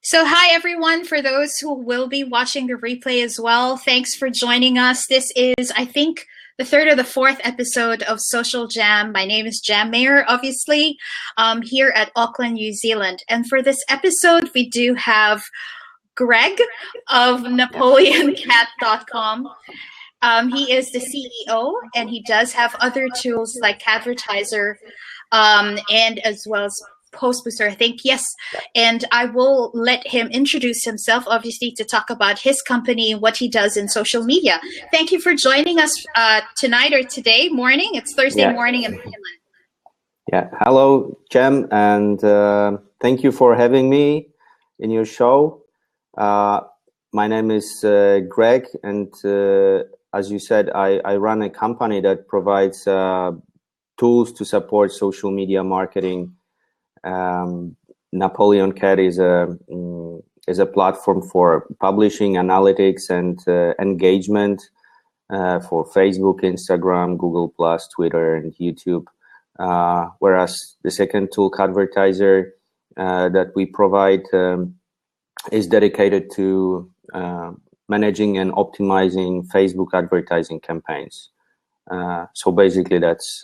So, hi everyone, for those who will be watching the replay as well, thanks for joining us. This is, I think, the third or the fourth episode of Social Jam. My name is Jam Mayer, obviously, here at Auckland, New Zealand. And for this episode, we do have Greg of NapoleonCat.com. He is the CEO, and he does have other tools like Advertiser and as well as Post Booster, I think. Yes. And I will let him introduce himself, obviously, to talk about his company, what he does in social media. Thank you for joining us tonight or today morning. It's Thursday morning in Finland. Yeah. Hello, Jem, and thank you for having me in your show. My name is Greg, and as you said, I run a company that provides tools to support social media marketing. Napoleon Cat is a platform for publishing, analytics, and engagement for Facebook, Instagram, Google+, Twitter, and YouTube. Whereas the second tool, Advertiser, that we provide is dedicated to managing and optimizing Facebook advertising campaigns. So basically, that's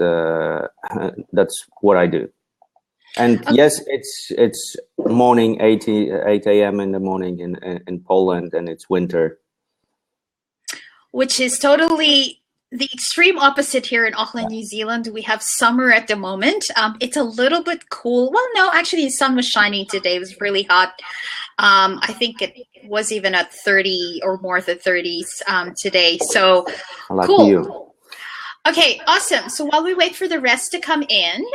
what I do. And yes, it's morning, 8 a.m. in the morning in Poland, and it's winter. Which is totally the extreme opposite here in Auckland, New Zealand. We have summer at the moment. It's a little bit cool. Well, no, actually the sun was shining today. It was really hot. I think it was even at 30 or more than 30s today. So cool. Okay, awesome. So while we wait for the rest to come in,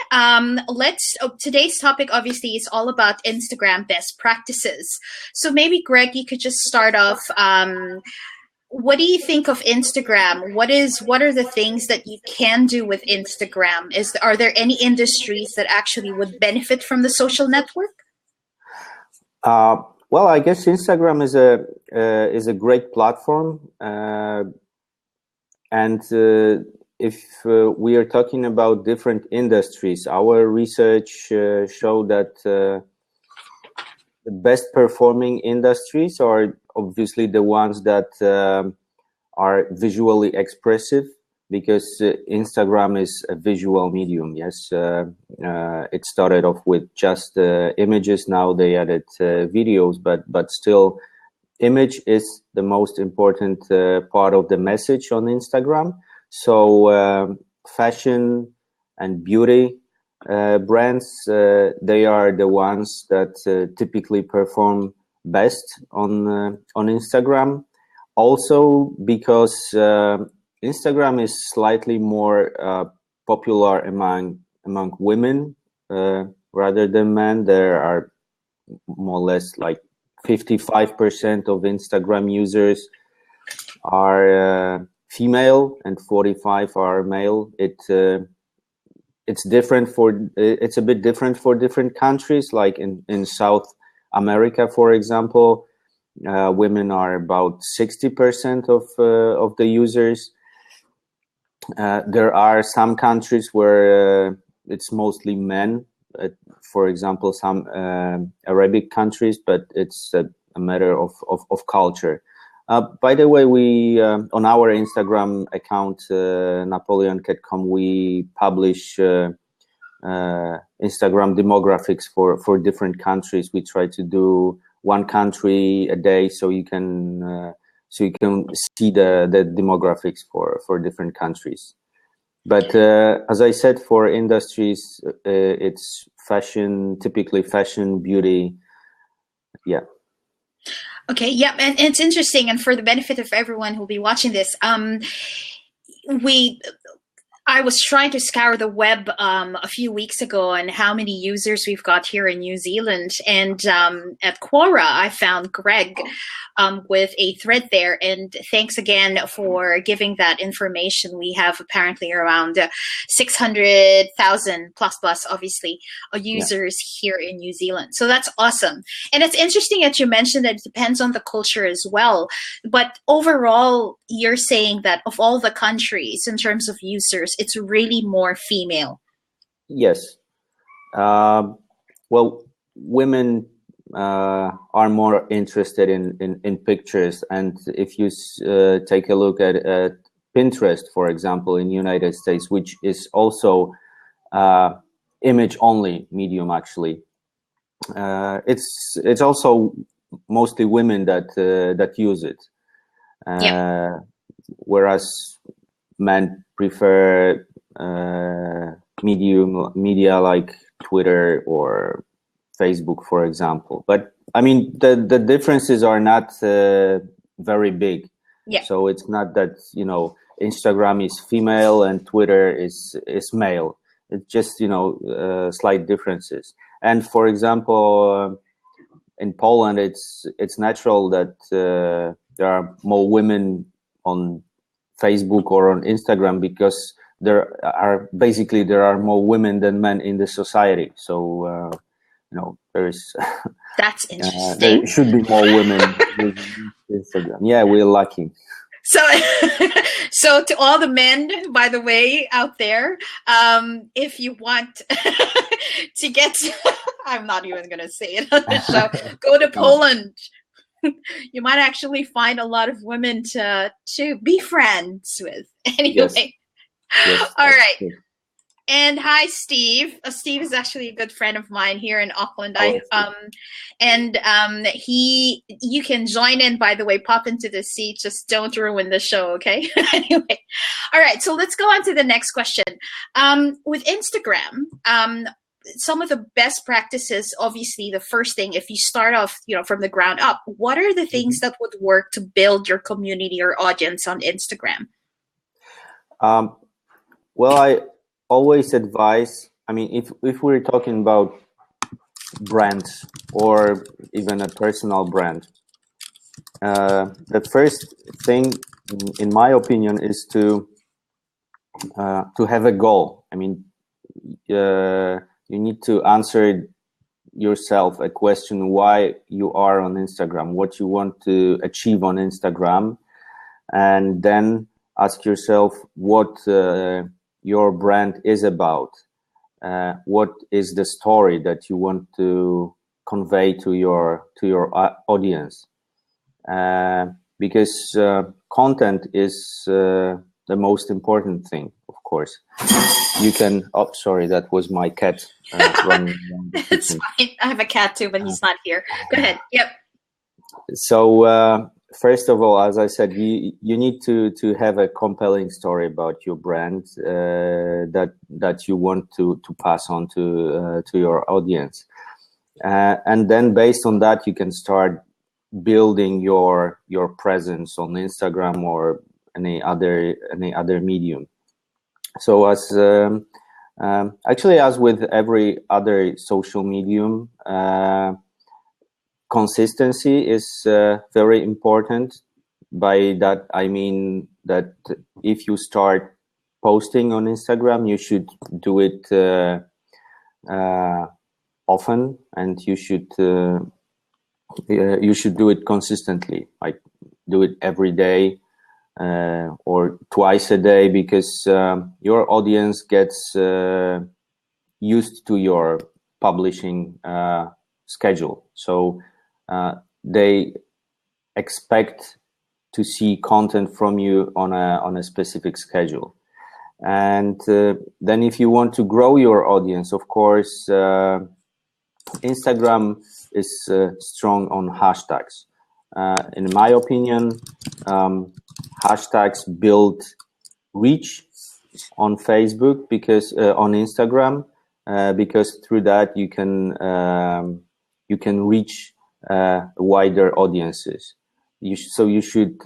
today's topic obviously is all about Instagram best practices. So maybe Greg, you could just start off. What do you think of Instagram? What are the things that you can do with Instagram? Are there any industries that actually would benefit from the social network? Well, I guess Instagram is a great platform, and if we are talking about different industries, our research showed that the best performing industries are obviously the ones that are visually expressive, because Instagram is a visual medium. Yes, it started off with just images. Now they added videos, but still, image is the most important part of the message on Instagram. So fashion and beauty brands, they are the ones that typically perform best on Instagram. Also because Instagram is slightly more popular among women rather than men. There are more or less like 55% of Instagram users are female and 45 are male. It's a bit different for different countries. Like in South America, for example, women are about 60% of the users. There are some countries where it's mostly men. For example, some Arabic countries, but it's a matter of culture. By the way, we on our Instagram account, NapoleonCat.com, we publish Instagram demographics for different countries. We try to do one country a day, so you can see the demographics for different countries. But as I said, for industries, it's fashion, typically fashion, beauty. Yeah. Okay, yeah, and it's interesting, and for the benefit of everyone who'll be watching this, I was trying to scour the web a few weeks ago on how many users we've got here in New Zealand, and at Quora I found Greg with a thread there, and thanks again for giving that information. We have apparently around 600,000 plus obviously users here in New Zealand, so that's awesome. And it's interesting that you mentioned that it depends on the culture as well, but overall you're saying that of all the countries in terms of users, it's really more female. Yes. Well, women are more interested in pictures. And if you take a look at Pinterest, for example, in the United States, which is also image only medium, actually, it's also mostly women that use it, Yeah. whereas men prefer media like Twitter or Facebook, for example. But I mean, the differences are not very big. Yeah. So it's not that, you know, Instagram is female and Twitter is male. It's just, you know, slight differences. And for example, in Poland, it's natural that there are more women on Facebook or on Instagram, because there are more women than men in the society. So you know, That's there interesting. should be more women using Instagram. Yeah, we're lucky. So, so to all the men, by the way, out there, if you want to get, I'm not even going to say it on the show, go to Poland. You might actually find a lot of women to be friends with. Anyway, Yes, all right. true. And hi, Steve. Steve is actually a good friend of mine here in Auckland. Oh, You can join in, by the way, pop into the seat. Just don't ruin the show, okay? Anyway, all right. So let's go on to the next question. With Instagram, some of the best practices, obviously, the first thing, if you start off, you know, from the ground up, what are the things that would work to build your community or audience on Instagram? Well, I always advise, I mean, if we're talking about brands or even a personal brand, the first thing, in my opinion, is to have a goal. I mean, you need to answer yourself a question: why you are on Instagram, what you want to achieve on Instagram, and then ask yourself what your brand is about. What is the story that you want to convey to your audience? Because content is the most important thing, of course. You can. Oh, sorry, that was my cat running around the kitchen. It's fine. I have a cat too, but he's not here. Go ahead. Yep. So first of all, as I said, you need to have a compelling story about your brand that you want to pass on to your audience, and then based on that, you can start building your presence on Instagram or any other medium. So actually, as with every other social medium, consistency is very important. By that, I mean that if you start posting on Instagram, you should do it often, and you should do it consistently. Like, do it every day or twice a day, because your audience gets used to your publishing schedule. So they expect to see content from you on a specific schedule. And then if you want to grow your audience, of course, Instagram is strong on hashtags. In my opinion, hashtags build reach on Facebook, because on Instagram, because through that you can reach wider audiences. So you should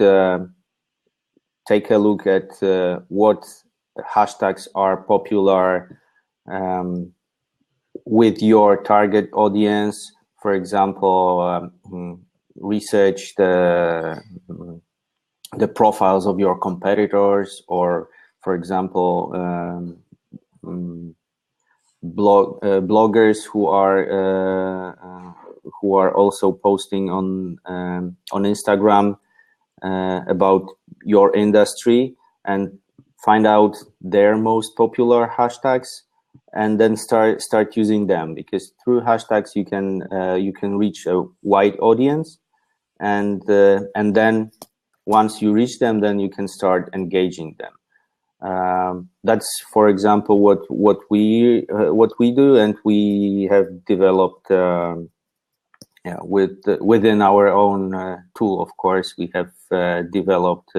take a look at what hashtags are popular with your target audience. For example, research the profiles of your competitors, or for example, bloggers who are also posting on Instagram about your industry, and find out their most popular hashtags, and then start using them, because through hashtags you can reach a wide audience, and then once you reach them, then you can start engaging them. That's, for example, what we do, and we have developed within our own tool. Of course, we have developed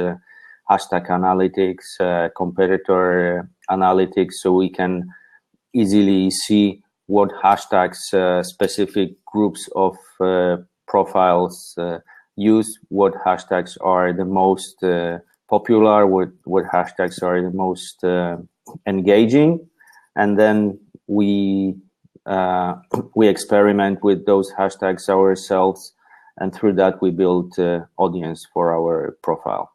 hashtag analytics, competitor analytics, so we can easily see what hashtags specific groups of profiles use, what hashtags are the most popular, what hashtags are the most engaging, and then we experiment with those hashtags ourselves, and through that we build audience for our profile.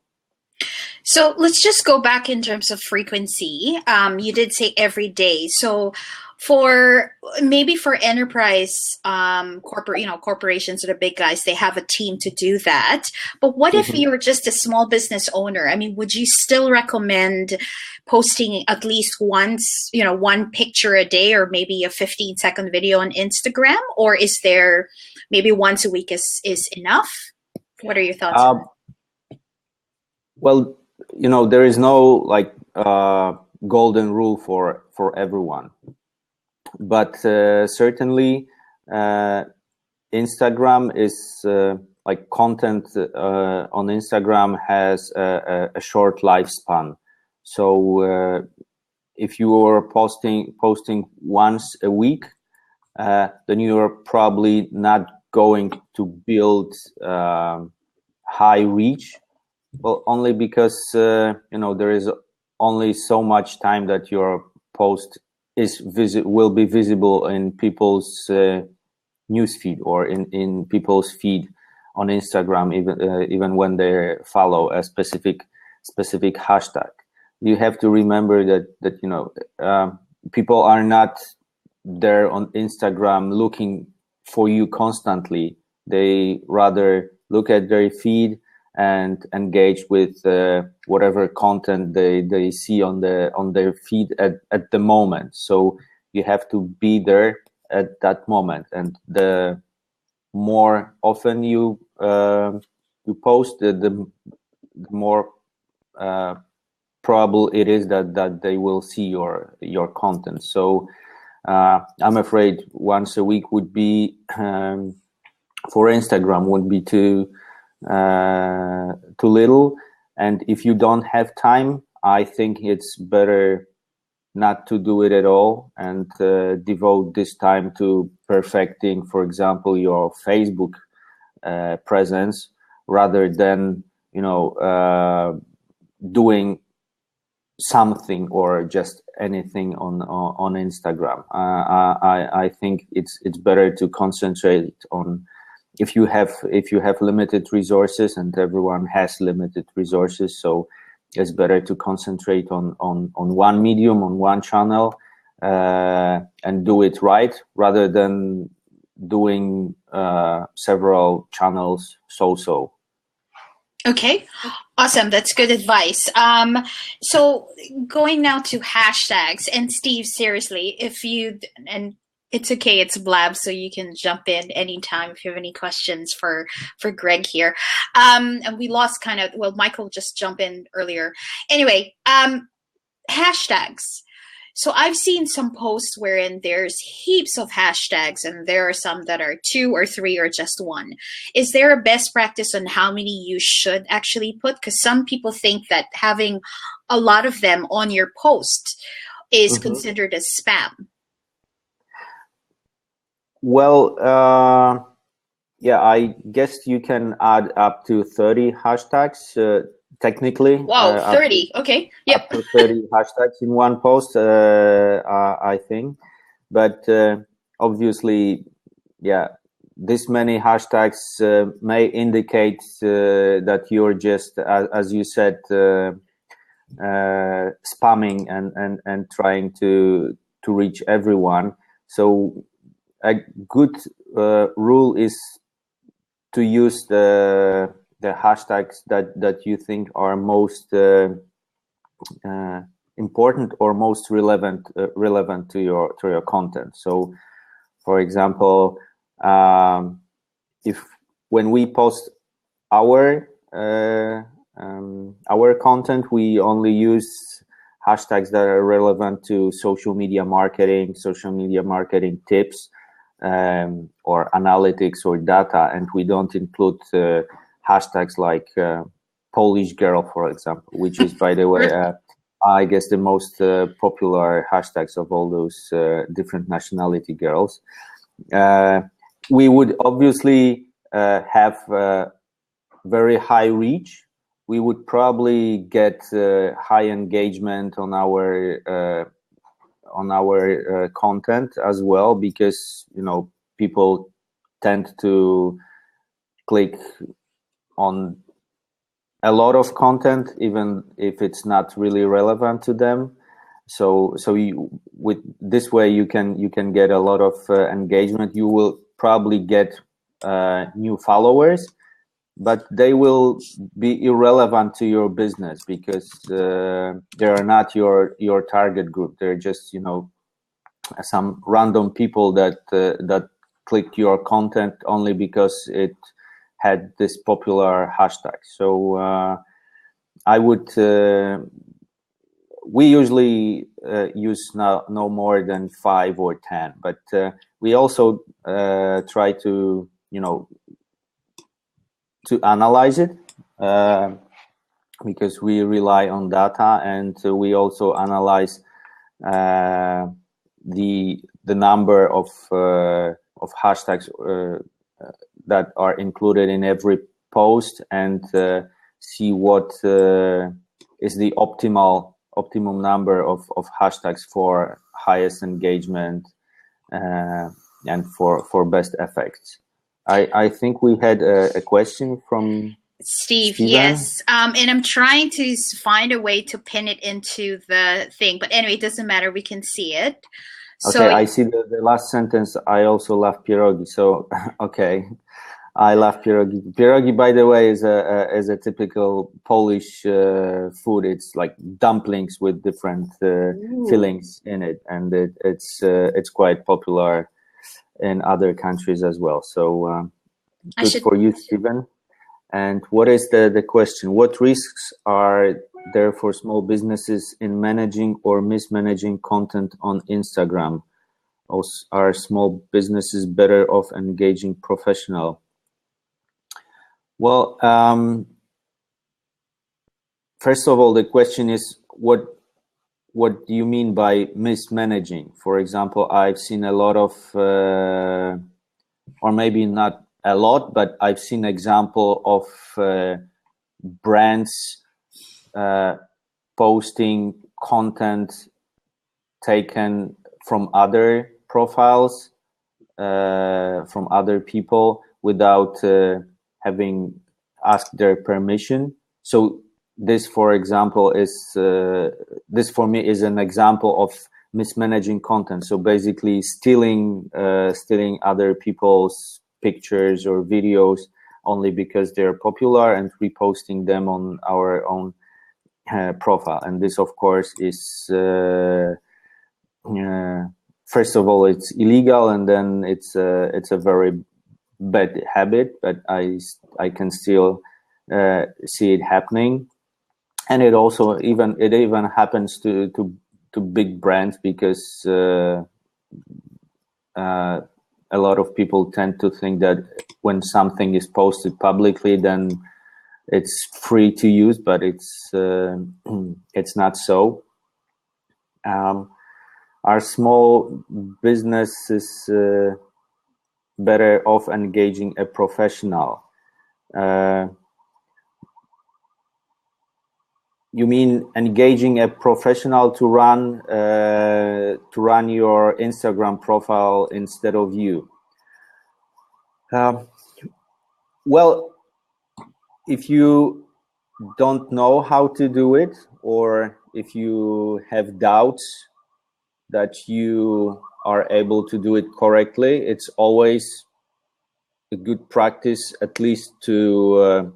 So let's just go back in terms of frequency. You did say every day. So for enterprise corporations or the big guys, they have a team to do that. But what if you're just a small business owner? I mean, would you still recommend posting at least once, one picture a day, or maybe a 15-second video on Instagram? Or is there maybe once a week is enough? What are your thoughts on that? Well, there is no golden rule for everyone, but certainly Instagram is content on Instagram has a short lifespan. So if you are posting once a week, then you are probably not going to build high reach. Well, only because there is only so much time that your post will be visible in people's newsfeed, or in people's feed on Instagram, even when they follow a specific hashtag. You have to remember that people are not there on Instagram looking for you constantly. They rather look at their feed and engage with whatever content they see on their feed at the moment. So you have to be there at that moment, and the more often you post, the more probable it is that they will see your content. So I'm afraid once a week would be for Instagram would be too little. And if you don't have time, I think it's better not to do it at all, and devote this time to perfecting, for example, your Facebook presence, rather than doing something or just anything on Instagram. I think it's better to concentrate on, if you have limited resources, and everyone has limited resources, so it's better to concentrate on one medium, on one channel, and do it right, rather than doing several channels so. Okay, awesome. That's good advice. So going now to hashtags, and Steve, seriously, and it's okay, it's Blab, so you can jump in anytime if you have any questions for Greg here. And we lost Michael just jumped in earlier. Anyway, hashtags. So I've seen some posts wherein there's heaps of hashtags, and there are some that are 2 or 3 or just 1. Is there a best practice on how many you should actually put? Because some people think that having a lot of them on your post is considered as spam. Well, yeah, I guess you can add up to 30 hashtags. Technically, wow, 30. Okay, yep. Up to 30 hashtags in one post, I think. But obviously, yeah, this many hashtags may indicate that you're just, as you said, spamming and trying to reach everyone. So a good rule is to use the hashtags that you think are most important or most relevant to your content. So, for example, if when we post our content, we only use hashtags that are relevant to social media marketing tips, or analytics or data, and we don't include hashtags like Polish girl, for example, which is, by the way, I guess the most popular hashtags of all those different nationality girls. We would obviously have very high reach. We would probably get high engagement on our content as well, because people tend to click on a lot of content even if it's not really relevant to them. So with this way you can get a lot of engagement. You will probably get new followers, but they will be irrelevant to your business because they are not your target group. They're just some random people that click your content only because it had this popular hashtag. So I would we usually use no more than 5 or 10, but we also try to analyze it, because we rely on data, and we also analyze the number of hashtags that are included in every post, and see what is the optimum number of hashtags for highest engagement and for best effects. I think we had a question from Steve, Steven. yes. And I'm trying to find a way to pin it into the thing. But anyway, it doesn't matter. We can see it. Okay, so, I see the last sentence. I also love pierogi. So, okay. I love pierogi. Pierogi, by the way, is a typical Polish food. It's like dumplings with different fillings in it, and it's quite popular in other countries as well. So good for you, Stephen. And what is the question? What risks are there for small businesses in managing or mismanaging content on Instagram? Or are small businesses better off engaging professional? Well, first of all, the question is what do you mean by mismanaging? For example, I've seen a lot of, or maybe not a lot, but I've seen example of brands posting content taken from other profiles, from other people, without having asked their permission. So this, for example, is this for me is an example of mismanaging content. So basically stealing other people's pictures or videos only because they're popular and reposting them on our own profile. And this, of course, is first of all, it's illegal, and then it's a very bad habit. But I can still see it happening, and it also even happens to big brands, because a lot of people tend to think that when something is posted publicly, then it's free to use, but it's not so. Are small businesses better off engaging a professional? You mean engaging a professional to run your Instagram profile instead of you? Well, if you don't know how to do it, or if you have doubts that you are able to do it correctly, it's always a good practice at least to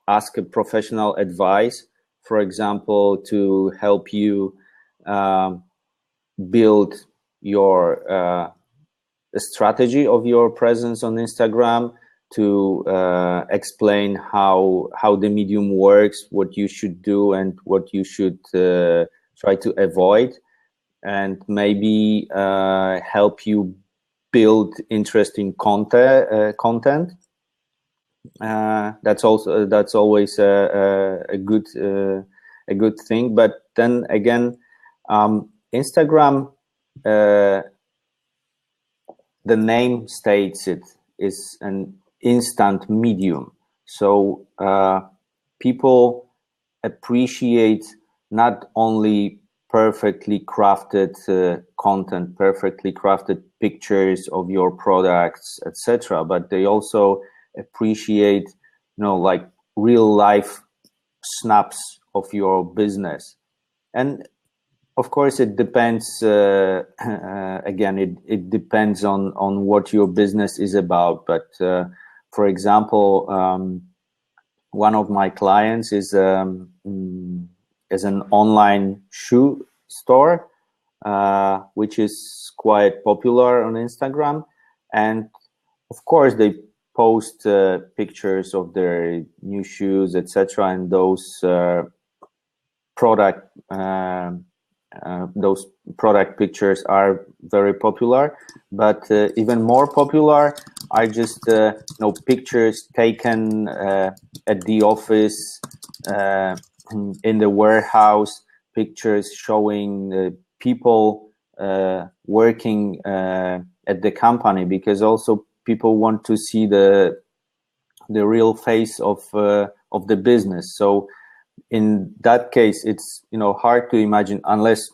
ask a professional advice, for example, to help you um, build your strategy of your presence on Instagram, to explain how the medium works, what you should do and what you should try to avoid, and maybe help you build interesting content. That's always a good thing. But then again, Instagram, the name states it, is an instant medium. So people appreciate not only perfectly crafted content, perfectly crafted pictures of your products, etc., but they also appreciate, like real life snaps of your business. And of course, it depends. Again, it depends on what your business is about. But for example, one of my clients is an online shoe store, which is quite popular on Instagram, and of course they post pictures of their new shoes, etc., and those product pictures are very popular. But even more popular are just pictures taken at the office, in the warehouse, pictures showing people working at the company, because also people want to see the real face of the business. So in that case, it's hard to imagine, unless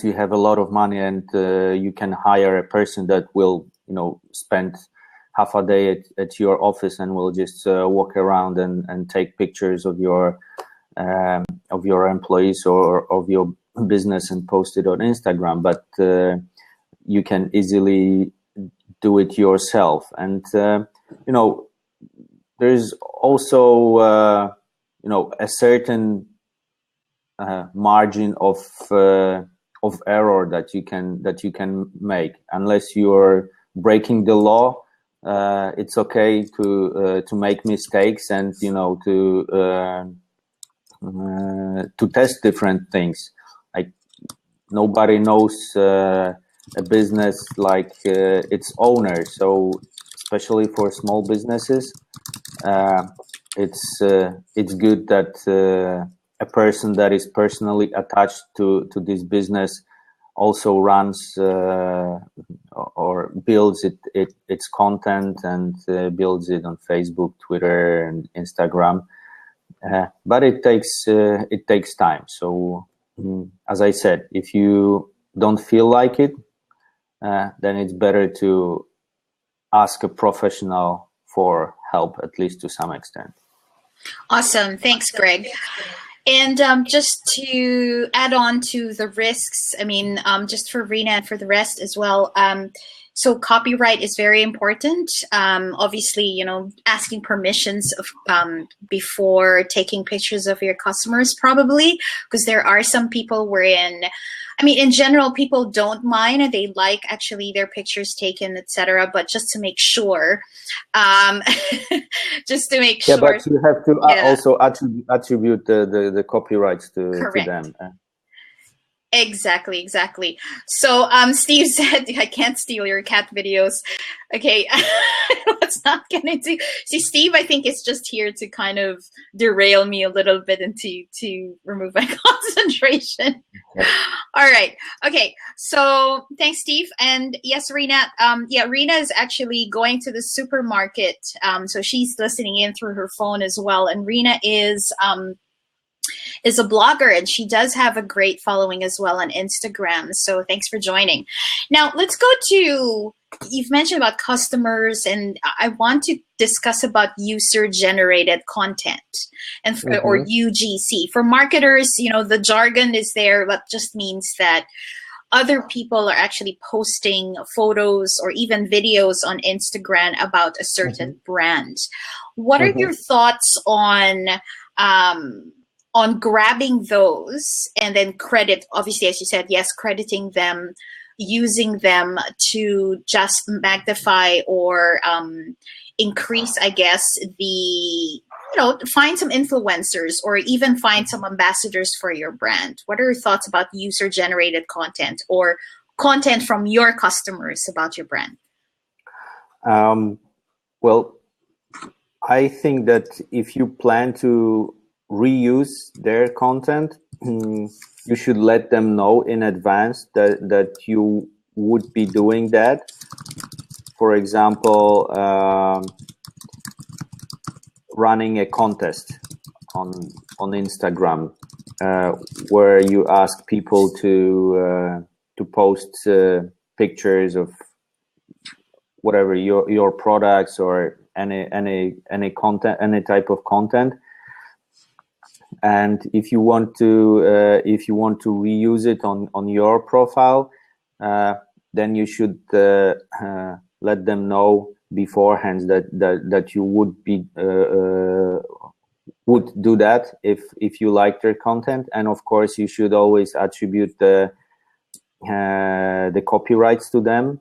you have a lot of money and you can hire a person that will spend half a day at your office and will just walk around and take pictures of your employees or of your business and post it on Instagram. But you can easily do it yourself. And there's also a certain margin of error that you can make. Unless you're breaking the law, it's okay to make mistakes and to test different things. Like, nobody knows a business like its owner. So especially for small businesses, it's good that a person that is personally attached to this business also runs or builds its content and builds it on Facebook, Twitter, and Instagram. But it takes time. So as I said, if you don't feel like it, then it's better to ask a professional for help, at least to some extent. Awesome. Thanks, Greg. And just to add on to the risks, I mean, just for Rena and for the rest as well. So copyright is very important. Obviously, asking permissions of, before taking pictures of your customers, probably, because there are some people wherein, I mean, in general, people don't mind and they like actually their pictures taken, etc. But just to make sure, just to make sure. Yeah, but you have to also attribute the copyrights to them. Exactly. So Steve said, I can't steal your cat videos. Okay, let's not get into. See, Steve, I think is just here to kind of derail me a little bit and to remove my concentration. Okay. All right. Okay. So thanks, Steve. And yes, Rena. Rena is actually going to the supermarket. So she's listening in through her phone as well. And Rena is a blogger, and she does have a great following as well on Instagram. So thanks for joining. Now let's go to, you've mentioned about customers, and I want to discuss about user-generated content and or UGC. For marketers, the jargon is there, but just means that other people are actually posting photos or even videos on Instagram about a certain brand. What are your thoughts on on grabbing those and then credit, obviously, as you said, yes, crediting them, using them to just magnify or increase, I guess, find some influencers or even find some ambassadors for your brand. What are your thoughts about user generated content or content from your customers about your brand? Well, I think that if you plan to reuse their content, you should let them know in advance that you would be doing that. For example, running a contest on Instagram, where you ask people to post pictures of whatever your products or any content, any type of content. And if you want to reuse it on your profile, then you should let them know beforehand that you would do that if you like their content. And of course, you should always attribute the copyrights to them.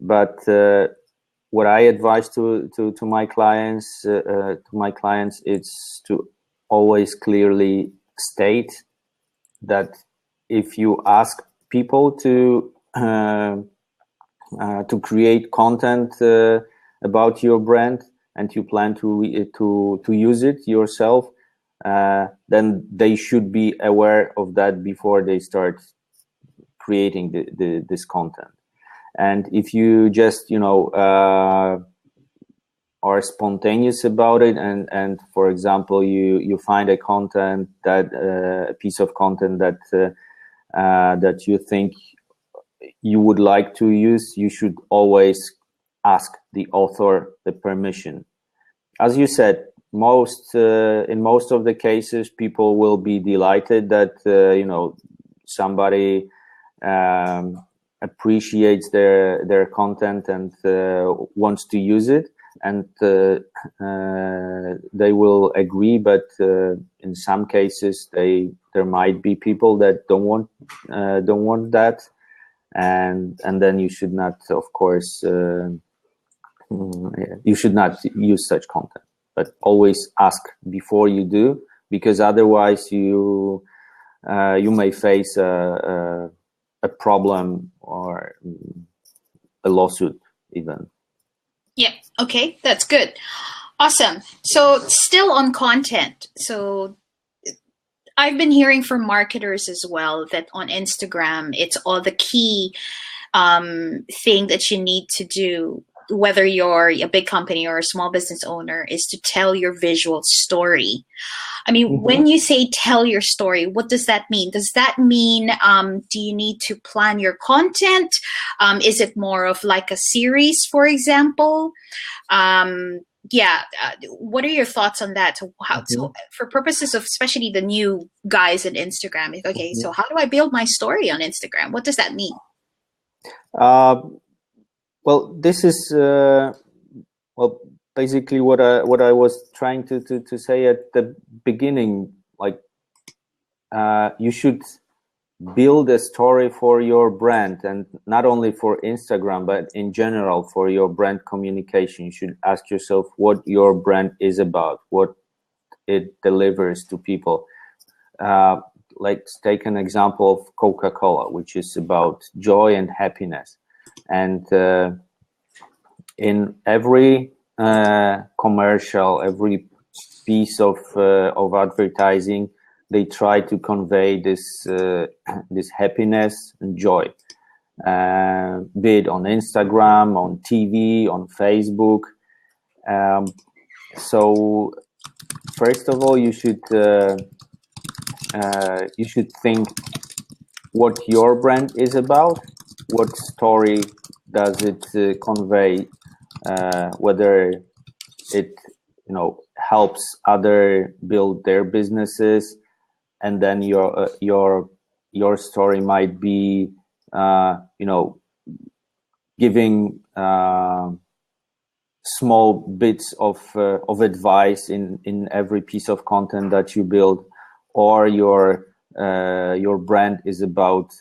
But what I advise to my clients is to always clearly state that if you ask people to create content about your brand and you plan to use it yourself, then they should be aware of that before they start creating this content. And if you just are spontaneous about it, and for example you find a content a piece of content that you think you would like to use, you should always ask the author the permission. As you said, in most of the cases, people will be delighted that somebody appreciates their content and wants to use it, and they will agree. But in some cases, there might be people that don't want that, and then you should not, of course, you should not use such content. But always ask before you do, because otherwise you may face a problem or a lawsuit even. Yeah. Okay. That's good. Awesome. So still on content. So I've been hearing from marketers as well that on Instagram, it's all the key thing that you need to do, whether you're a big company or a small business owner, is to tell your visual story. I mean, when you say tell your story, what does that mean? Does that mean, do you need to plan your content? Is it more of like a series, for example? What are your thoughts on that? So for purposes of especially the new guys in Instagram, okay, so how do I build my story on Instagram? What does that mean? Well, this is basically what I was trying to say at the beginning. Like, you should build a story for your brand, and not only for Instagram, but in general for your brand communication. You should ask yourself what your brand is about, what it delivers to people. Let's take an example of Coca-Cola, which is about joy and happiness. And in every commercial, every piece of advertising, they try to convey this happiness and joy, be it on Instagram, on TV, on Facebook. So first of all, you should think what your brand is about, what story does it convey, whether it helps other build their businesses, and then your story might be small bits of advice in every piece of content that you build, or your brand is about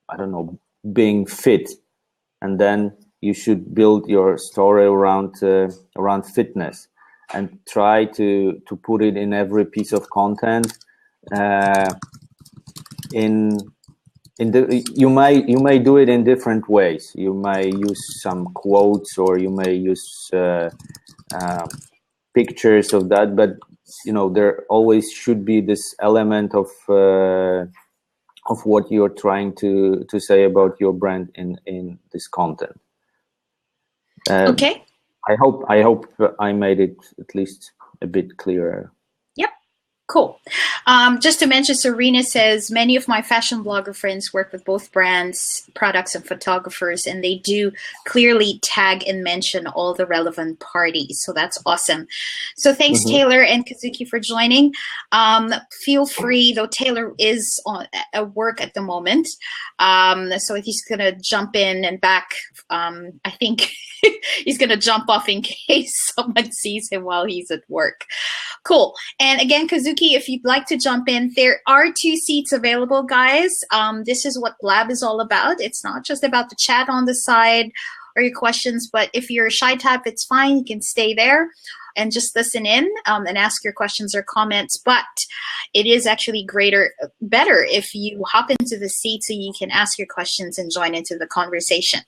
I don't know, being fit, and then you should build your story around fitness, and try to put it in every piece of content. You may do it in different ways. You may use some quotes, or you may use pictures of that, but there always should be this element of what you're trying to say about your brand in this content. Okay. I hope I made it at least a bit clearer. Yep. Cool. Just to mention, Serena says, many of my fashion blogger friends work with both brands, products, and photographers, and they do clearly tag and mention all the relevant parties. So that's awesome. So thanks, Taylor and Kazuki, for joining. Feel free, though Taylor is at work at the moment, so he's going to jump in and back. I think he's going to jump off in case someone sees him while he's at work. Cool. And again, Kazuki, if you'd like to jump in, there are 2 seats available, guys. This is what Blab is all about. It's not just about the chat on the side or your questions, but if you're a shy type, it's fine. You can stay there and just listen in and ask your questions or comments. But it is actually better if you hop into the seat so you can ask your questions and join into the conversation.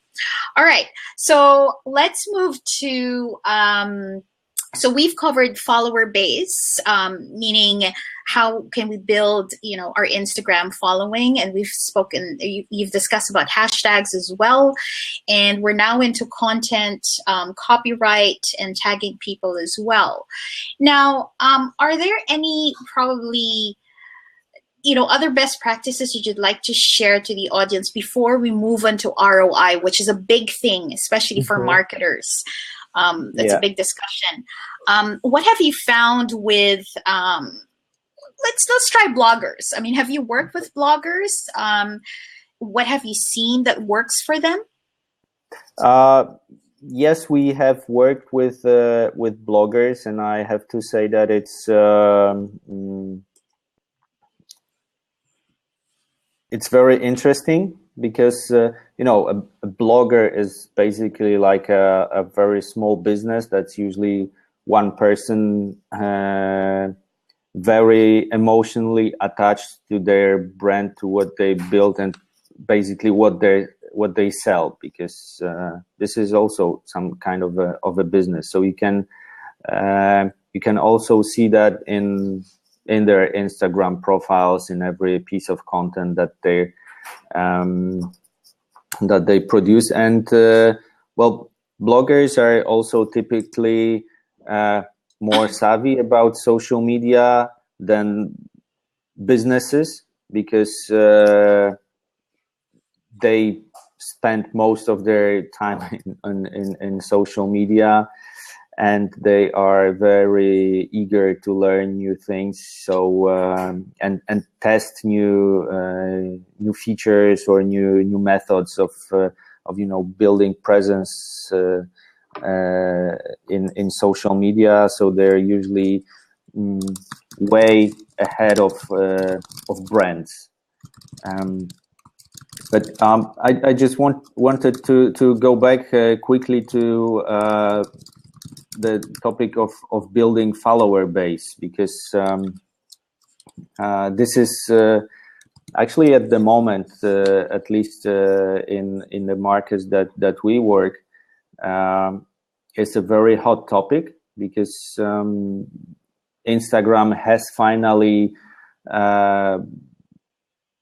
All right, so let's move to, so we've covered follower base, meaning how can we build, our Instagram following, and you've discussed about hashtags as well, and we're now into content, copyright, and tagging people as well. Now, are there any probably other best practices you'd like to share to the audience before we move on to ROI, which is a big thing, especially for marketers? That's a big discussion. What have you found with, let's try bloggers. I mean, have you worked with bloggers? What have you seen that works for them? Yes, we have worked with bloggers, and I have to say that it's very interesting, because a blogger is basically like a very small business that's usually one person, very emotionally attached to their brand, to what they build, and basically what they sell, because this is also some kind of a business. So you can also see that in their Instagram profiles, in every piece of content that they produce. And bloggers are also typically more savvy about social media than businesses, because they spend most of their time in social media, and they are very eager to learn new things. So and test new features or new methods of building presence in social media. So they're usually way ahead of brands. But I just wanted to go back quickly to the topic of building follower base, because this is actually at the moment, at least in the markets that we work, it's a very hot topic, because Instagram has finally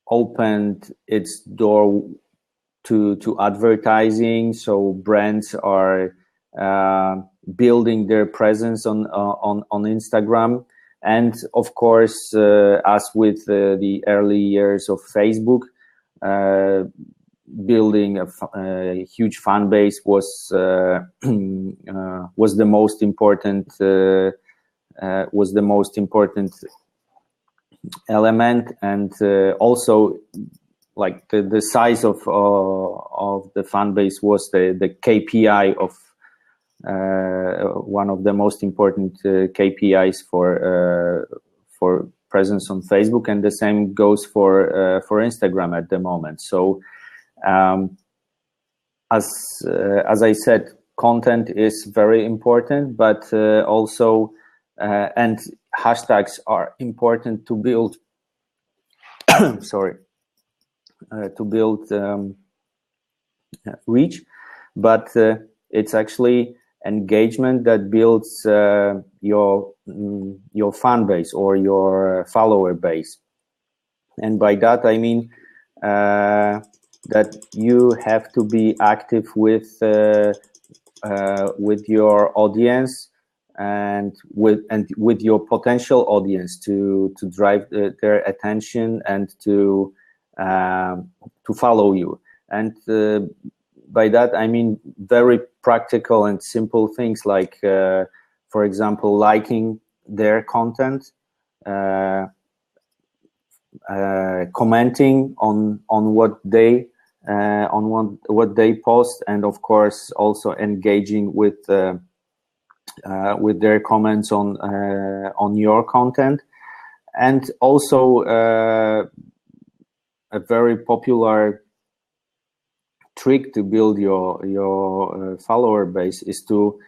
opened its door to advertising. So brands are building their presence on Instagram, and of course, as with the early years of Facebook, building a huge fan base was the most important element. And also, like the size of the fan base was the KPI of one of the most important KPIs for presence on Facebook, and the same goes for Instagram at the moment. So as I said, content is very important, but also and hashtags are important to build. Sorry, to build reach, but it's actually engagement that builds your fan base or your follower base. And by that I mean that you have to be active with your audience and with your potential audience to drive their attention and to follow you. And by that I mean very practical and simple things like, for example, liking their content, commenting on what they post, and of course also engaging with their comments on your content. And also a very popular trick to build your follower base is to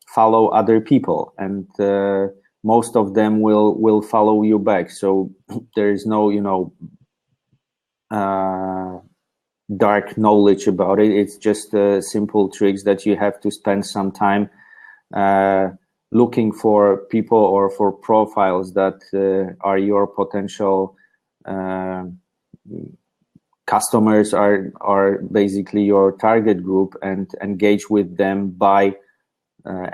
follow other people, and most of them will follow you back. So there is no dark knowledge about it. It's just simple tricks that you have to spend some time looking for people or for profiles that are your potential customers, are basically your target group, and engage with them by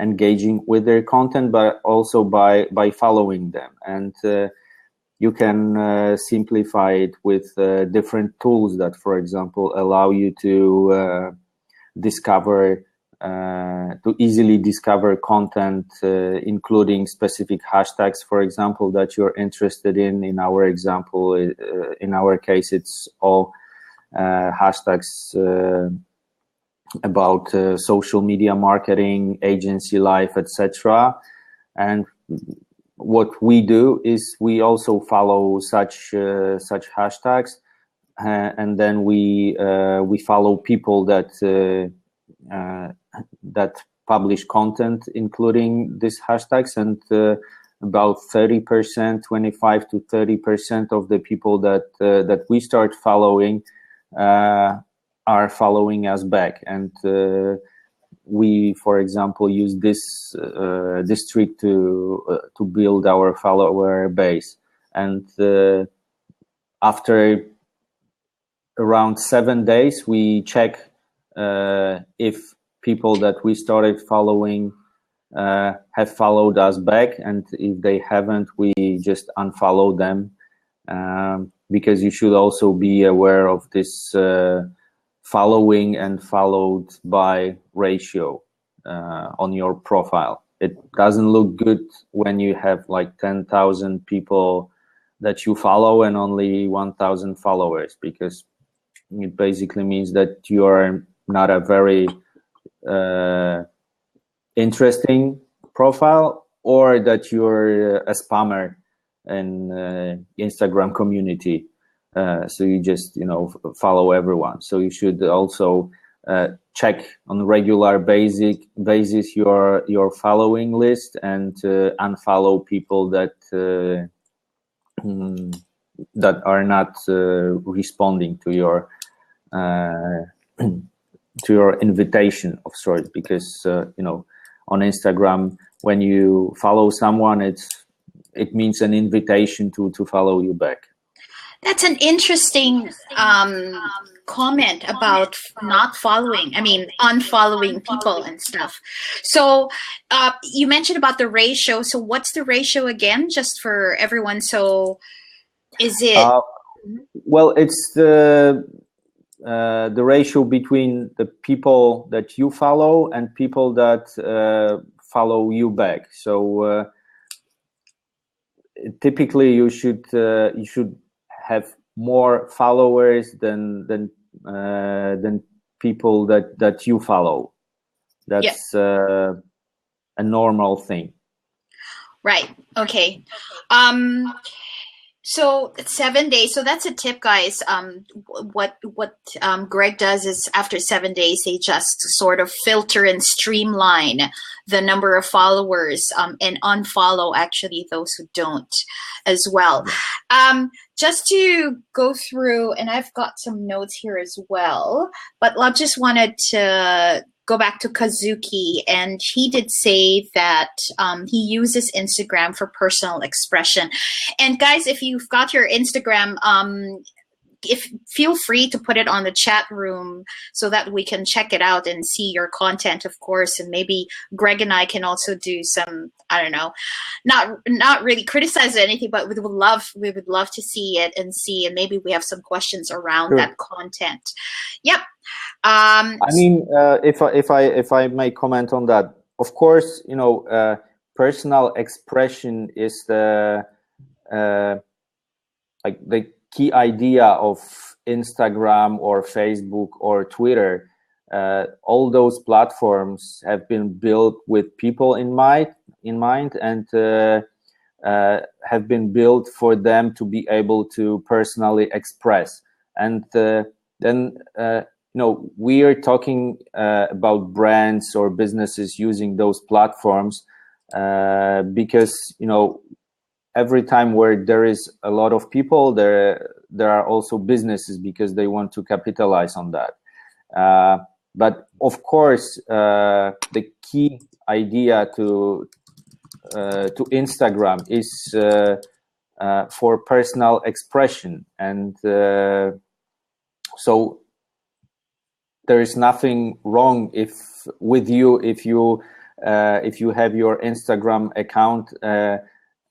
engaging with their content, but also by following them. And you can simplify it with different tools that, for example, allow you to easily discover content, including specific hashtags, for example, that you're interested in. In our example, in our case, it's all hashtags about social media marketing, agency life, etc. And what we do is we also follow such hashtags, and then we follow people that publish content including these hashtags. And about 30%, 25 to 30% of the people that we start following are following us back. And we, for example, use this trick to build our follower base. And after around 7 days, we check if people that we started following have followed us back, and if they haven't, we just unfollow them, because you should also be aware of this following and followed by ratio on your profile. It doesn't look good when you have like 10,000 people that you follow and only 1,000 followers, because it basically means that you are not a very interesting profile, or that you're a spammer in Instagram community. So you just follow everyone. So you should also check on a regular basis your following list, and unfollow people that that are not responding to your invitation of sorts. Because on Instagram, when you follow someone, it means an invitation to follow you back. That's an interesting comment about not following, unfollowing people and stuff. So you mentioned about the ratio. So what's the ratio again, just for everyone? So is it... well, it's the ratio between the people that you follow and people that follow you back. So typically you should have more followers than people that you follow. Yeah. That's a normal thing. Right. Okay. So it's 7 days. So that's a tip, guys. What Greg does is after 7 days, they just sort of filter and streamline the number of followers and unfollow actually those who don't as well. Just to go through, and I've got some notes here as well, but I just wanted to go back to Kazuki, and he did say that he uses Instagram for personal expression. And guys, if you've got your Instagram, feel free to put it on the chat room so that we can check it out and see your content, of course. And maybe Greg and I can also do some, I don't know, not really criticize anything, but we would love to see it and maybe we have some questions around that content. Yep. I mean, if I may comment on that, of course, personal expression is the like the key idea of Instagram or Facebook or Twitter. All those platforms have been built with people in mind, and have been built for them to be able to personally express. And then we are talking about brands or businesses using those platforms because every time where there is a lot of people, there are also businesses because they want to capitalize on that. But of course, the key idea to Instagram is for personal expression, and so there is nothing wrong if you have your Instagram account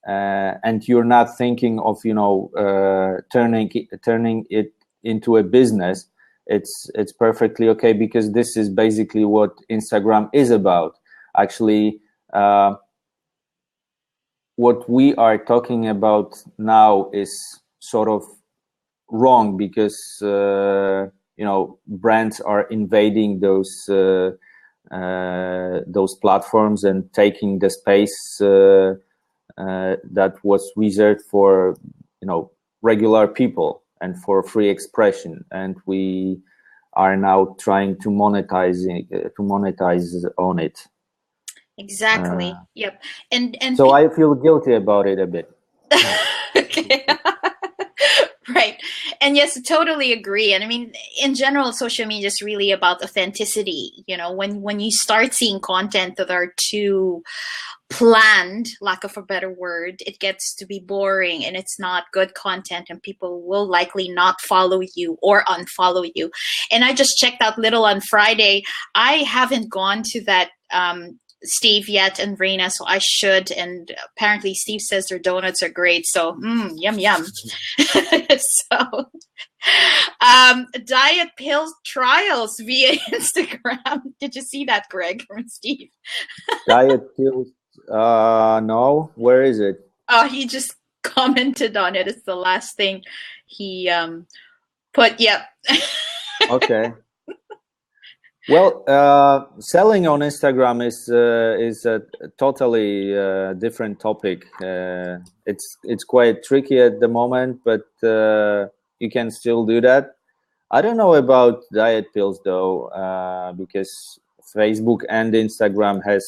and you're not thinking of turning it into a business. It's perfectly okay, because this is basically what Instagram is about. Actually, what we are talking about now is sort of wrong, because brands are invading those platforms and taking the space that was reserved for regular people and for free expression, and we are now trying to monetize on it. Exactly. Yep. And so I feel guilty about it a bit. Okay. Right. And yes, totally agree. And I mean, in general, social media is really about authenticity. When you start seeing content that are too planned, lack of a better word, it gets to be boring and it's not good content, and people will likely not follow you or unfollow you. And I just checked out Little on Friday. I haven't gone to that Steve yet and Reina, so I should. And apparently Steve says their donuts are great, so yum yum. So diet pill trials via Instagram. Did you see that, Greg, from Steve? Diet pills, no, where is it? He just commented on it. It's the last thing he put. Yep. Okay. Well, selling on Instagram is a totally different topic. It's quite tricky at the moment, but you can still do that. I don't know about diet pills though, because Facebook and Instagram has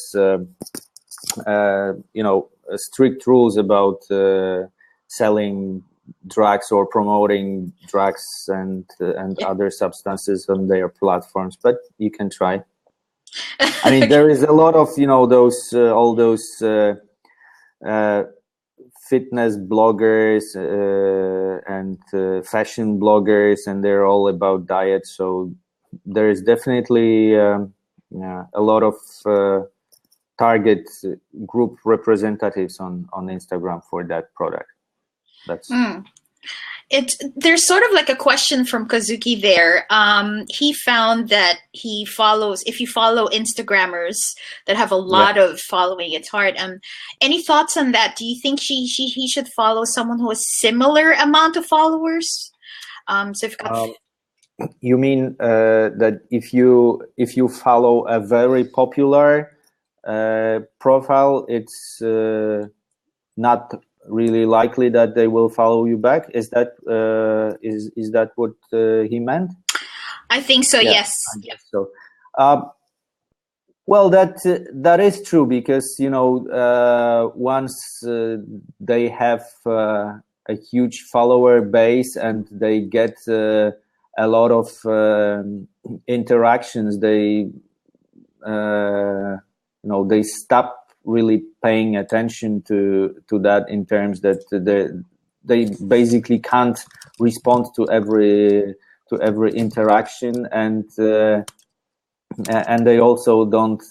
strict rules about selling drugs or promoting drugs and other substances on their platforms, but you can try. I mean, there is a lot of all those fitness bloggers and fashion bloggers, and they're all about diet. So there is definitely a lot of target group representatives on Instagram for that product. That's there's sort of like a question from Kazuki there. He found that if you follow Instagrammers that have a lot of following, it's hard. Any thoughts on that? Do you think he should follow someone who has similar amount of followers? So if you've got You mean that if you follow a very popular profile, it's not really likely that they will follow you back? Is that is that what he meant? I think so. Yeah, Yes. I guess so. Well, that is true, because once they have a huge follower base and they get a lot of interactions, they they stop really paying attention to that, in terms that they basically can't respond to every interaction, and they also don't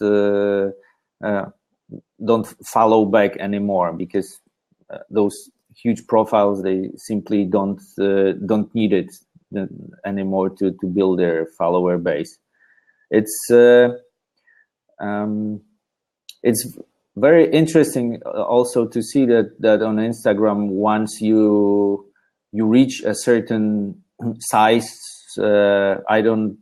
follow back anymore, because those huge profiles, they simply don't need it anymore to build their follower base. It's very interesting also to see that on Instagram, once you reach a certain size, I don't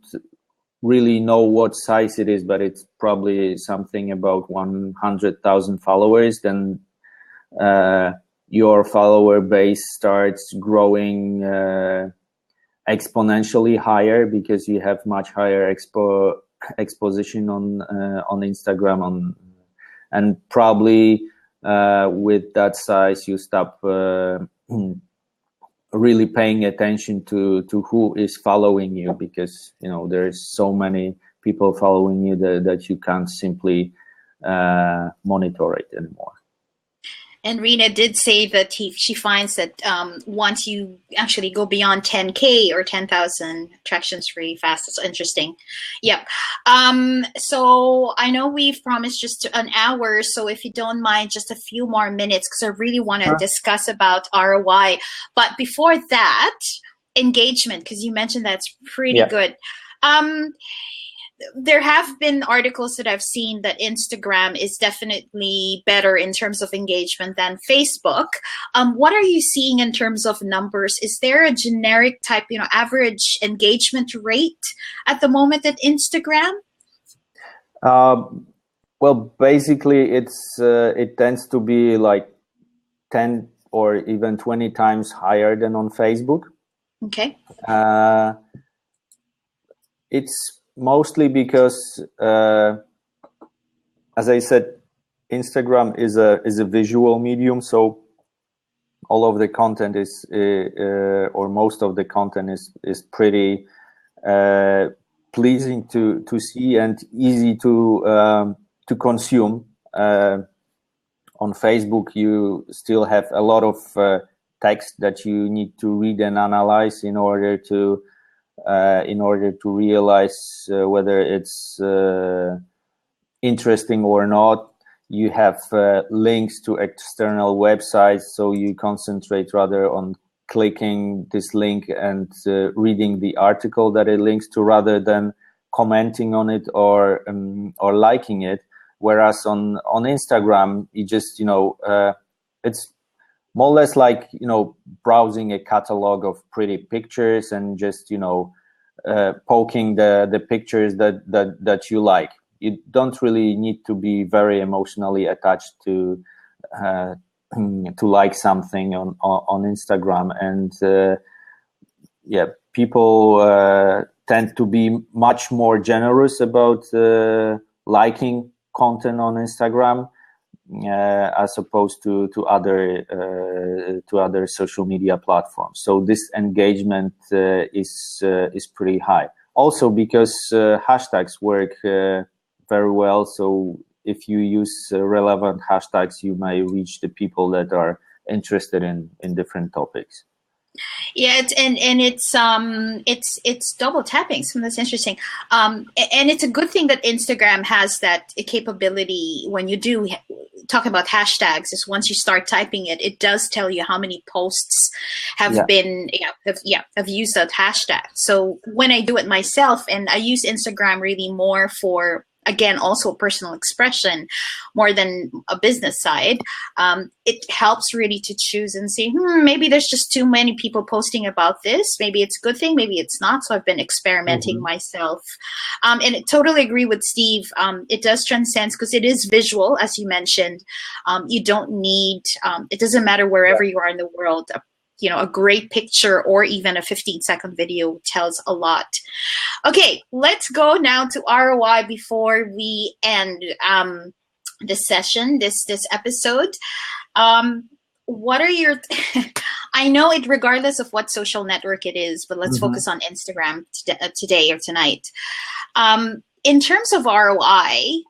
really know what size it is, but it's probably something about 100,000 followers, then your follower base starts growing exponentially higher, because you have much higher exposition on Instagram, and probably with that size you stop really paying attention to who is following you, because there's so many people following you that you can't simply monitor it anymore. And Rena did say that she finds that once you actually go beyond 10K or 10,000 attractions really fast. It's interesting. Yep. So I know we've promised just an hour. So if you don't mind, just a few more minutes, because I really want to discuss about ROI. But before that, engagement, because you mentioned that's pretty good. There have been articles that I've seen that Instagram is definitely better in terms of engagement than Facebook. What are you seeing in terms of numbers? Is there a generic type, average engagement rate at the moment at Instagram? Well, basically, it tends to be like 10 or even 20 times higher than on Facebook. Okay. It's mostly because, as I said, Instagram is a visual medium, so all of the content is, or most of the content is pretty pleasing to see and easy to consume. On Facebook, you still have a lot of text that you need to read and analyze in order to realize whether it's interesting or not. You have links to external websites, so you concentrate rather on clicking this link and reading the article that it links to, rather than commenting on it or liking it. Whereas on Instagram, you just it's more or less like browsing a catalog of pretty pictures and just poking the pictures that you like. You don't really need to be very emotionally attached to like something on Instagram, and people tend to be much more generous about liking content on Instagram as opposed to other social media platforms. So this engagement is pretty high. Also because hashtags work very well. So if you use relevant hashtags, you may reach the people that are interested in different topics. Yeah, it's double tapping. So that's interesting. And it's a good thing that Instagram has that capability when you do talk about hashtags. Is once you start typing it, it does tell you how many posts have been have used that hashtag. So when I do it myself, and I use Instagram really more for again, also personal expression more than a business side, it helps really to choose and see, maybe there's just too many people posting about this. Maybe it's a good thing, maybe it's not. So I've been experimenting myself. And I totally agree with Steve. It does transcend because it is visual, as you mentioned. You don't need, it doesn't matter wherever you are in the world. A great picture or even a 15-second video tells a lot. Okay, let's go now to ROI before we end this session, this episode. What are your? I know it, regardless of what social network it is, but let's focus on Instagram today or tonight. In terms of ROI,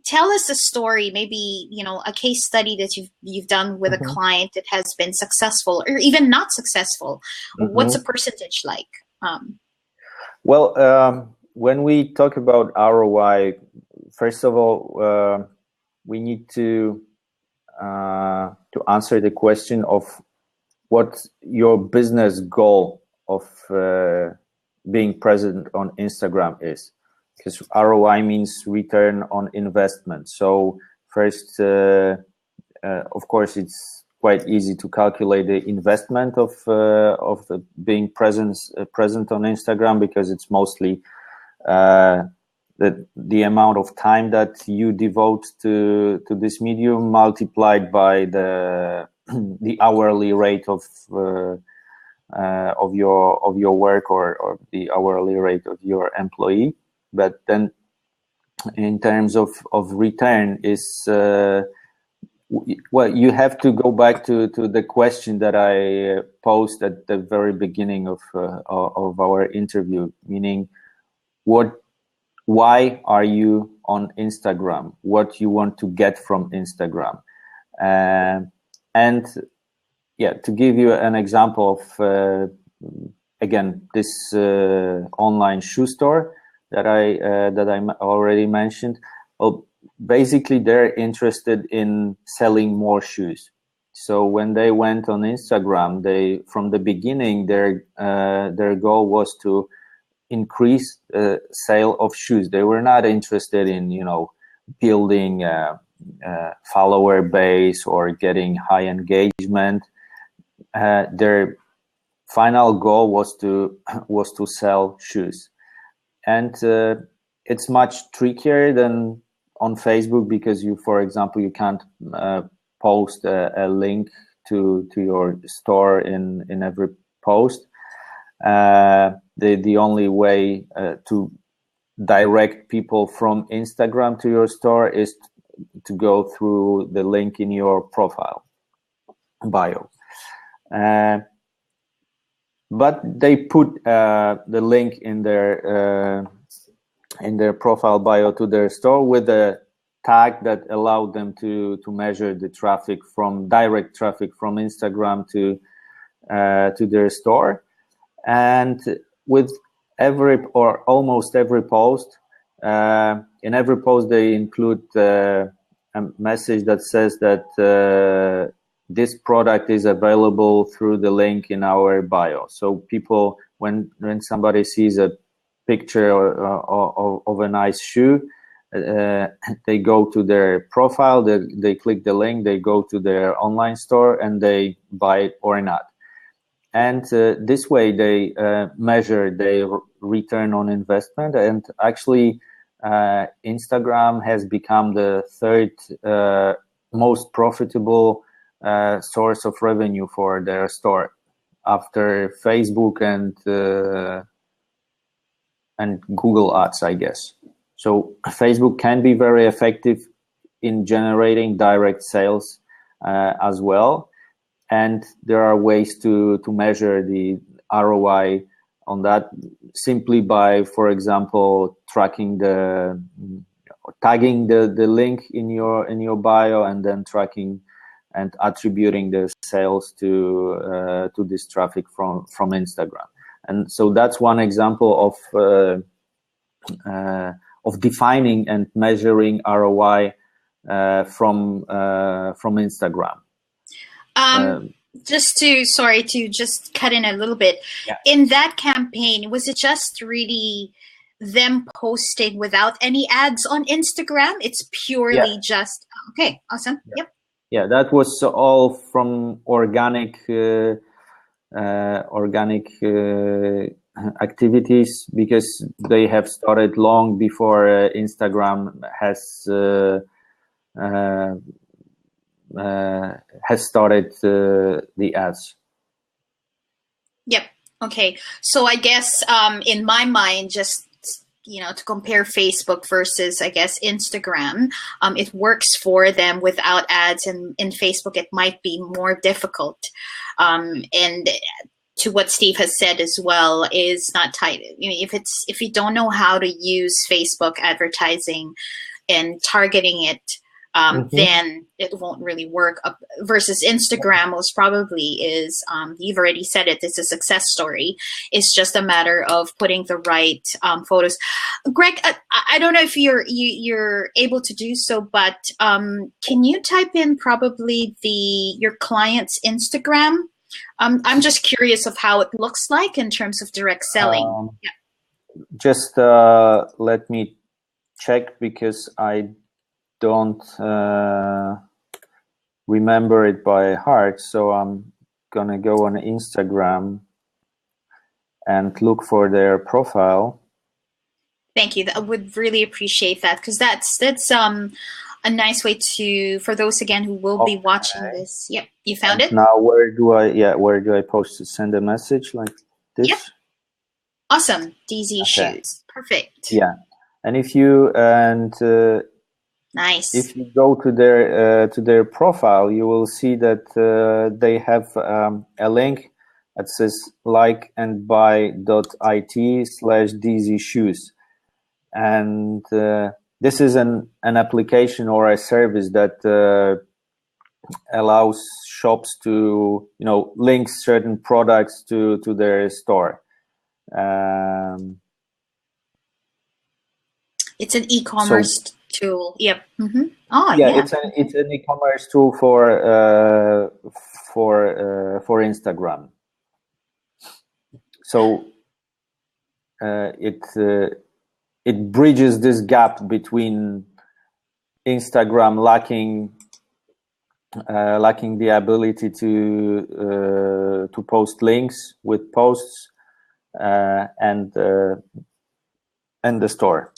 tell us a story, maybe, a case study that you've done with a client that has been successful or even not successful. What's a percentage like? Well, when we talk about ROI, first of all, we need to answer the question of what your business goal of being present on Instagram is. Because ROI means return on investment. So first, of course, it's quite easy to calculate the investment of the being present on Instagram, because it's mostly the amount of time that you devote to this medium multiplied by the hourly rate of your work or the hourly rate of your employee. But then in terms of return is, well, you have to go back to the question that I posed at the very beginning of our interview, meaning why are you on Instagram? What you want to get from Instagram? And yeah, to give you an example of, again, this online shoe store that I already mentioned. Well, basically, they're interested in selling more shoes. So when they went on Instagram, from the beginning their goal was to increase sale of shoes. They were not interested in building a follower base or getting high engagement. Their final goal was to sell shoes. And it's much trickier than on Facebook, because for example, you can't post a link to your store in every post. The only way to direct people from Instagram to your store is to go through the link in your profile bio. But they put the link in their profile bio to their store with a tag that allowed them to measure the traffic direct traffic from Instagram to their store. And with every or almost every post, in every post they include a message that says that this product is available through the link in our bio. So people, when somebody sees a picture of a nice shoe, they go to their profile, they click the link, they go to their online store, and they buy it or not. And this way they measure their return on investment. And actually, Instagram has become the third most profitable source of revenue for their store, after Facebook and Google Ads, I guess. So Facebook can be very effective in generating direct sales as well, and there are ways to measure the ROI on that simply by, for example, tagging the link in your bio, and then tracking and attributing the sales to this traffic from Instagram. And so that's one example of defining and measuring ROI from Instagram. Sorry to just cut in a little bit. Yeah. In that campaign, was it just really them posting without any ads on Instagram? It's purely just okay, awesome. Yep. Yeah, that was all from organic activities, because they have started long before Instagram has started the ads. Yep. Okay. So I guess in my mind, just to compare Facebook versus I guess Instagram, it works for them without ads, and in Facebook it might be more difficult. And to what Steve has said as well is not tight. If you don't know how to use Facebook advertising and targeting it, then it won't really work. Versus Instagram most probably is, you've already said it, it's a success story. It's just a matter of putting the right photos. Greg, I don't know if you're able to do so, but can you type in probably your client's Instagram? I'm just curious of how it looks like in terms of direct selling. Just let me check, because I don't remember it by heart. So I'm gonna go on Instagram and look for their profile. Thank you. I would really appreciate that, because that's a nice way for those again who will be watching this. Yep, you found it. Now where do I post to send a message like this? Yep. Awesome. DZ Shoes. Perfect. Yeah, and if you go to their profile, you will see that they have a link that says likeandbuy.it/DZ-shoes, and this is an application or a service that allows shops to link certain products to their store. It's an e-commerce tool. Yep. Mm-hmm. It's an e-commerce tool for Instagram. So it bridges this gap between Instagram lacking the ability to post links with posts and the store.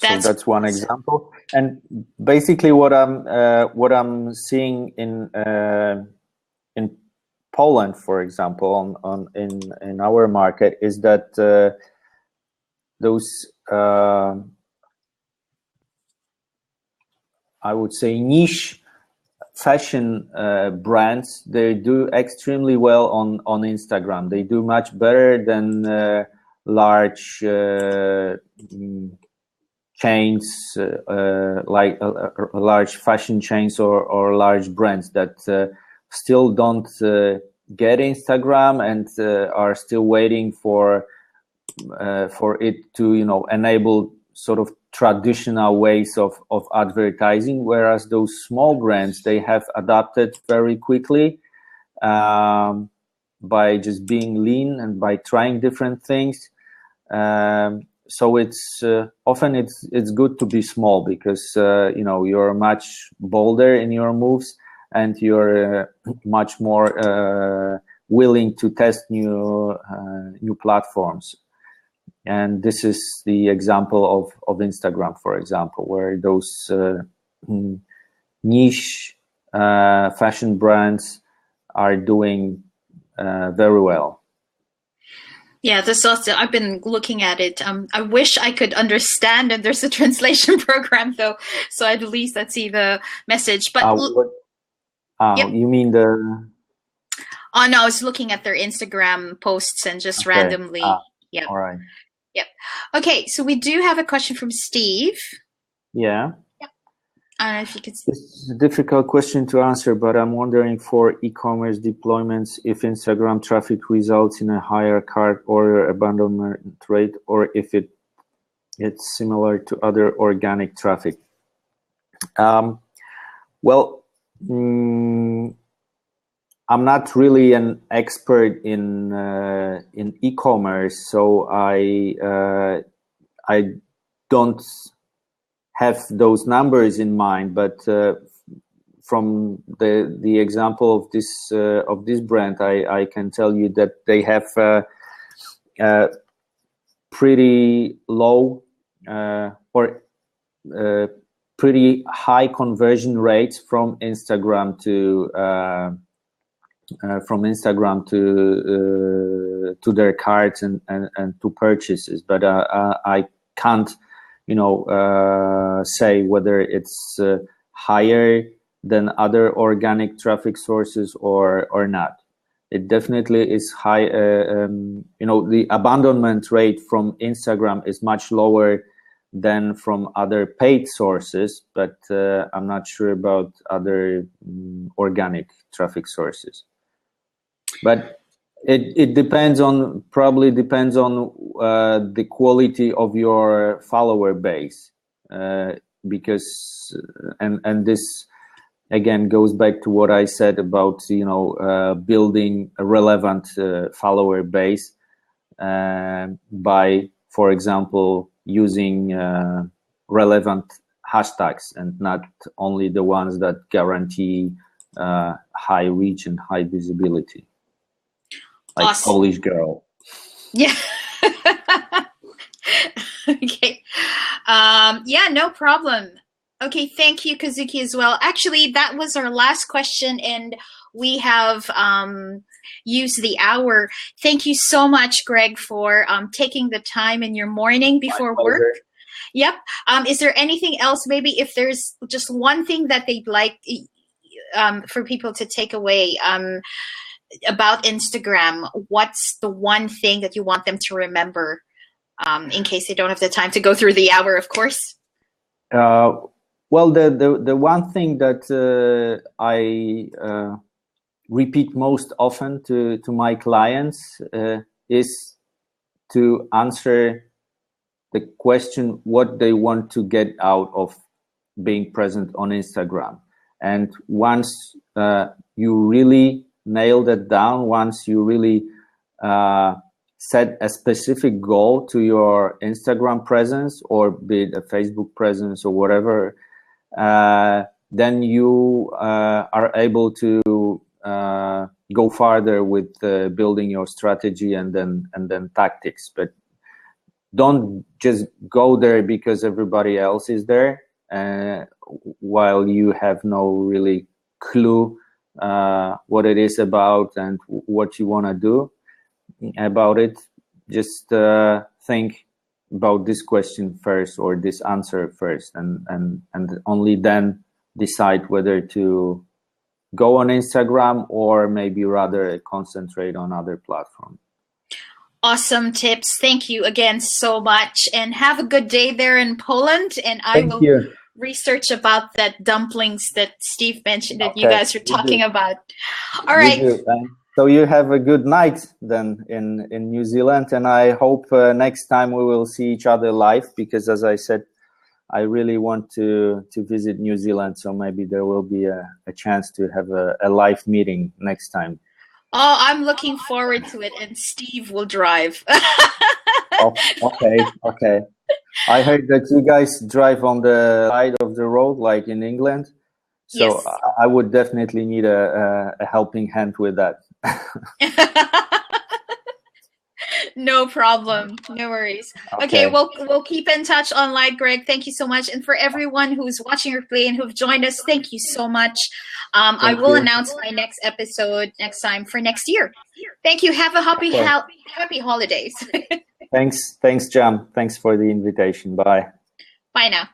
So that's one example, and basically what I'm seeing in Poland, for example, in our market, is that those I would say niche fashion brands, they do extremely well on Instagram. They do much better than large chains, like large fashion chains or large brands that still don't get Instagram and are still waiting for it to enable sort of traditional ways of advertising, whereas those small brands, they have adapted very quickly by just being lean and by trying different things. So it's often it's good to be small, because you're much bolder in your moves, and you're much more willing to test new platforms. And this is the example of Instagram, for example, where those niche fashion brands are doing very well. Yeah, this also, I've been looking at it. I wish I could understand, and there's a translation program though, so at least I'd see the message. But you mean the? Oh no, I was looking at their Instagram posts and just randomly. Yeah. All right. Yep. Okay, so we do have a question from Steve. Yeah. Yep. I don't know if you could. It's a difficult question to answer, but I'm wondering for e-commerce deployments if Instagram traffic results in a higher cart order abandonment rate, or if it's similar to other organic traffic. I'm not really an expert in e-commerce, so I don't have those numbers in mind. But from the example of this brand, I can tell you that they have pretty low or pretty high conversion rates from Instagram to their carts and to purchases. But I can't, say whether it's higher than other organic traffic sources or not. It definitely is high. The abandonment rate from Instagram is much lower than from other paid sources, but I'm not sure about other organic traffic sources. But it probably depends on the quality of your follower base, because and this again goes back to what I said about building a relevant follower base by, for example, using relevant hashtags and not only the ones that guarantee high reach and high visibility, like Awesome. Polish girl. Yeah. Okay. Yeah, no problem. Okay, thank you, Kazuki, as well. Actually, that was our last question, and we have used the hour. Thank you so much, Greg, for taking the time in your morning before work. Yep. Is there anything else? Maybe if there's just one thing that they'd like for people to take away about Instagram, what's the one thing that you want them to remember in case they don't have the time to go through the hour, of course? Well, the one thing that I repeat most often to my clients is to answer the question what they want to get out of being present on Instagram. And once you really nail that down, once you really set a specific goal to your Instagram presence, or be it a Facebook presence or whatever, then you are able to go farther with building your strategy and then tactics. But don't just go there because everybody else is there, while you have no really clue what it is about and what you want to do about it. Just think about this question first, or this answer first, and only then decide whether to go on Instagram or maybe rather concentrate on other platforms. Awesome tips. Thank you again so much, and have a good day there in Poland. And I will research about that dumplings that Steve mentioned that you guys are talking about. All right. So you have a good night then in New Zealand, and I hope next time we will see each other live, because as I said, I really want to visit New Zealand, so maybe there will be a chance to have a live meeting next time. Oh, I'm looking forward to it, and Steve will drive. Okay. I heard that you guys drive on the side of the road, like in England. So yes. I would definitely need a helping hand with that. No problem. No worries. Okay, we'll keep in touch online, Greg. Thank you so much. And for everyone who's watching or playing, who've joined us, thank you so much. I will announce my next episode next time for next year. Thank you. Have a happy holidays. Thanks, Jam. Thanks for the invitation. Bye. Bye now.